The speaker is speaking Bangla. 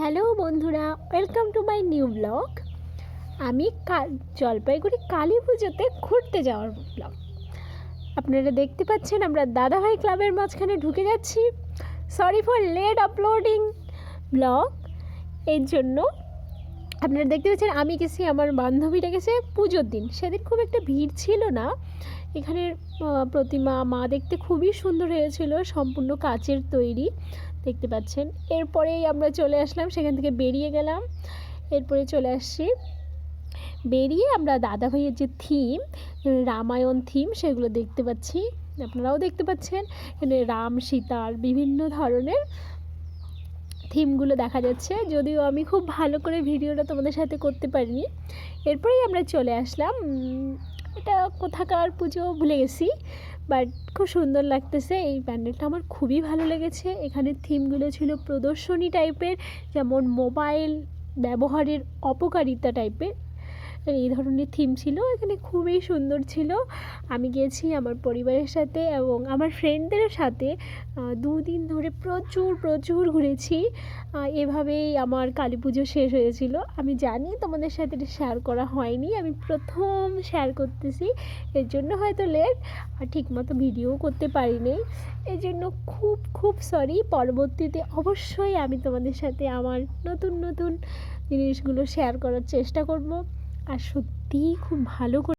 হ্যালো বন্ধুরা, welcome to my new blog. আমি জলপাইগুড়ি কালী পুজোতে ঘুরতে যাওয়ার ব্লগ। আপনারা দেখতে পাচ্ছেন আমরা দাদাভাই ক্লাবের মাঝখানে ঢুকে যাচ্ছি। Sorry for late uploading blog. এর জন্য আপনারা দেখতে পাচ্ছেন আমি গেছি, আমার বান্ধবীরা গেছে পুজোর দিন। সেদিন খুব একটা ভিড় ছিল না। এখানের প্রতিমা মা দেখতে খুবই সুন্দর হয়েছিল, সম্পূর্ণ কাচের তৈরি, দেখতে পাচ্ছেন। এরপরেই আমরা চলে আসলাম, সেখান থেকে বেরিয়ে গেলাম। এরপরে চলে আসছি, বেরিয়ে আমরা দাদাভাইয়ের যে থিম, রামায়ণ থিম, সেগুলো দেখতে পাচ্ছি। আপনারাও দেখতে পাচ্ছেন এখানে রাম সীতার বিভিন্ন ধরনের থিমগুলো দেখা যাচ্ছে, যদিও আমি খুব ভালো করে ভিডিওটা তোমাদের সাথে করতে পারিনি। এরপরেই আমরা চলে আসলাম, এটা কোথাকার পুজো ভুলে গেছি, বাট খুব সুন্দর লাগতেছে। এই প্যান্ডেলটা আমার খুবই ভালো লেগেছে। এখানে থিমগুলো ছিল প্রদর্শনী টাইপের, যেমন মোবাইল ব্যবহারের অপকারিতা টাইপের, এই ধরনের থিম ছিল। এখানে খুবই সুন্দর ছিল। আমি গিয়েছি আমার পরিবারের সাথে এবং আমার ফ্রেন্ডদের সাথে। 2 দিন ধরে প্রচুর ঘুরেছি। এভাবেই আমার কালী পুজো শেষ হয়েছিল। আমি জানি তোমাদের সাথে এটা শেয়ার করা হয়নি, আমি প্রথম শেয়ার করতেছি, এর জন্য হয়তো লেট আর ঠিকমতো ভিডিও করতে পারিনি। এই জন্য খুব সরি। পরবর্তীতে অবশ্যই আমি তোমাদের সাথে আমার নতুন জিনিসগুলো শেয়ার করার চেষ্টা করব। আর সত্যিই খুব ভালো করে